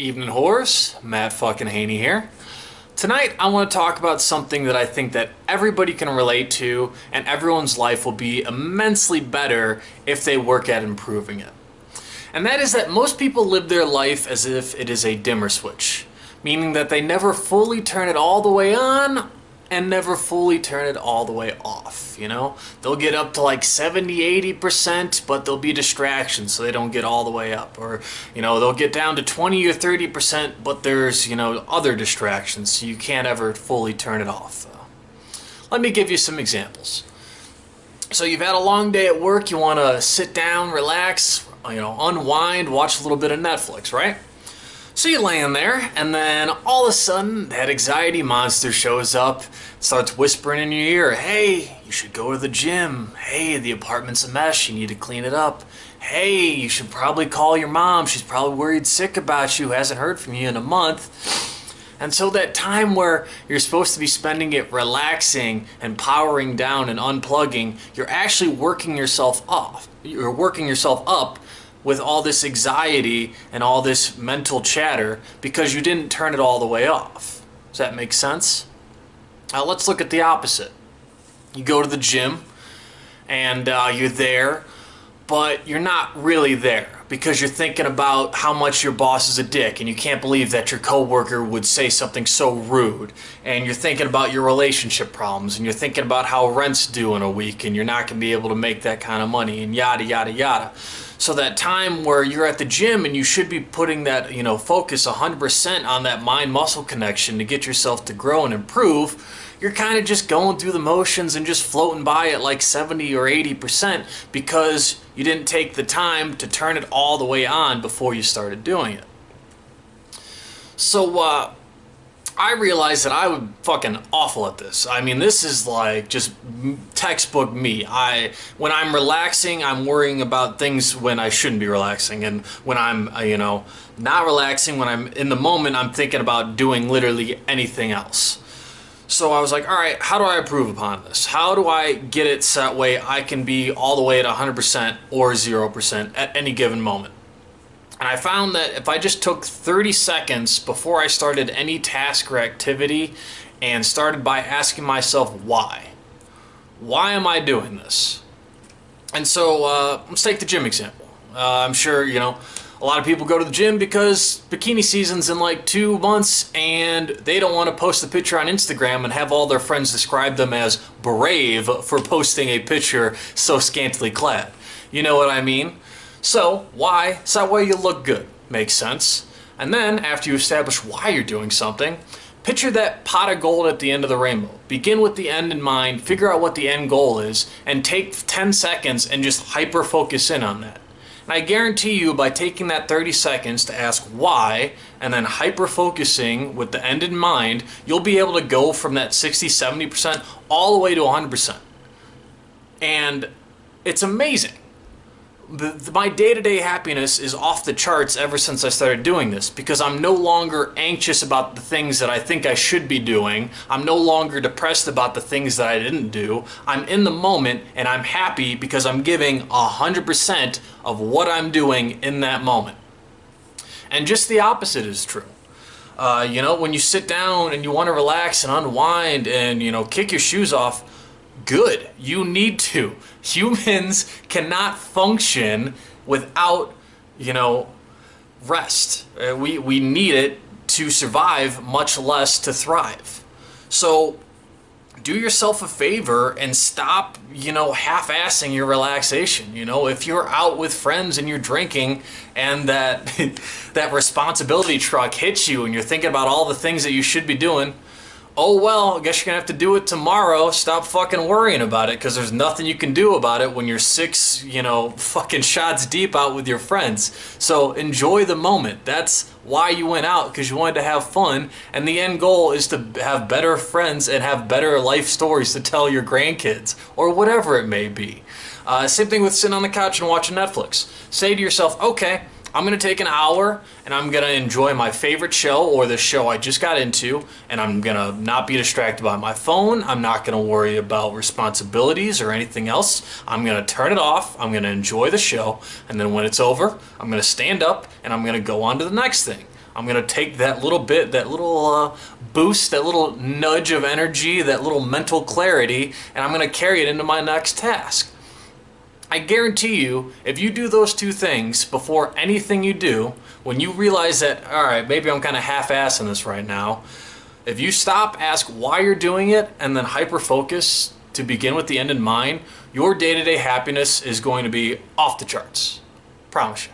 Evening Horrors, Matt fucking Haney here. Tonight I want to talk about something that I think that everybody can relate to and everyone's life will be immensely better if they work at improving it. And that is that most people live their life as if it is a dimmer switch, meaning that they never fully turn it all the way on and never fully turn it all the way off, you know? They'll get up to like 70-80%, but there'll be distractions so they don't get all the way up. Or, you know, they'll get down to 20 or 30%, but there's, you know, other distractions, so you can't ever fully turn it off. Let me give you some examples. So you've had a long day at work, you want to sit down, relax, you know, unwind, watch a little bit of Netflix, right? So you're laying there, and then all of a sudden, that anxiety monster shows up, starts whispering in your ear, hey, you should go to the gym. Hey, the apartment's a mess, you need to clean it up. Hey, you should probably call your mom, she's probably worried sick about you, hasn't heard from you in a month. And so that time where you're supposed to be spending it relaxing and powering down and unplugging, you're actually working yourself off. You're working yourself up with all this anxiety and all this mental chatter because you didn't turn it all the way off. Does that make sense? Now let's look at the opposite. You go to the gym and you're there, but you're not really there because you're thinking about how much your boss is a dick and you can't believe that your coworker would say something so rude, and you're thinking about your relationship problems, and you're thinking about how rent's due in a week and you're not going to be able to make that kind of money, and yada yada yada. So that time where you're at the gym and you should be putting that, you know, focus 100% on that mind-muscle connection to get yourself to grow and improve, you're kind of just going through the motions and just floating by at like 70 or 80% because you didn't take the time to turn it all the way on before you started doing it. So I realized that I was fucking awful at this. I mean, this is like just textbook me. When I'm relaxing, I'm worrying about things when I shouldn't be relaxing. And when I'm, you know, not relaxing, when I'm in the moment, I'm thinking about doing literally anything else. So I was like, all right, how do I improve upon this? How do I get it so that way I can be all the way at 100% or 0% at any given moment? And I found that if I just took 30 seconds before I started any task or activity and started by asking myself why? Why am I doing this? And so let's take the gym example. I'm sure, you know, a lot of people go to the gym because bikini season's in like 2 months and they don't want to post a picture on Instagram and have all their friends describe them as brave for posting a picture so scantily clad. You know what I mean? So why? So that way you look good. Makes sense. And then after you establish why you're doing something, picture that pot of gold at the end of the rainbow. Begin with the end in mind, figure out what the end goal is, and take 10 seconds and just hyper focus in on that. And I guarantee you, by taking that 30 seconds to ask why and then hyper focusing with the end in mind, you'll be able to go from that 60-70% all the way to 100%. And it's amazing. My day-to-day happiness is off the charts ever since I started doing this because I'm no longer anxious about the things that I think I should be doing. I'm no longer depressed about the things that I didn't do. I'm in the moment and I'm happy because I'm giving 100% of what I'm doing in that moment. And just the opposite is true. You know, when you sit down and you want to relax and unwind and, you know, kick your shoes off, good. You need to. Humans cannot function without, you know, rest. We need it to survive, much less to thrive. So do yourself a favor and stop, you know, half-assing your relaxation. You know, if you're out with friends and you're drinking and that that responsibility truck hits you and you're thinking about all the things that you should be doing, oh well, I guess you're gonna have to do it tomorrow. Stop fucking worrying about it because there's nothing you can do about it when you're 6, you know, fucking shots deep out with your friends. So enjoy the moment. That's why you went out, because you wanted to have fun, and the end goal is to have better friends and have better life stories to tell your grandkids or whatever it may be. Same thing with sitting on the couch and watching Netflix. Say to yourself, okay, I'm going to take an hour and I'm going to enjoy my favorite show or the show I just got into, and I'm going to not be distracted by my phone. I'm not going to worry about responsibilities or anything else. I'm going to turn it off. I'm going to enjoy the show, and then when it's over, I'm going to stand up and I'm going to go on to the next thing. I'm going to take that little bit, that little boost, that little nudge of energy, that little mental clarity, and I'm going to carry it into my next task. I guarantee you, if you do those two things before anything you do, when you realize that, all right, maybe I'm kind of half-assing this right now, if you stop, ask why you're doing it, and then hyper-focus to begin with the end in mind, your day-to-day happiness is going to be off the charts. Promise you.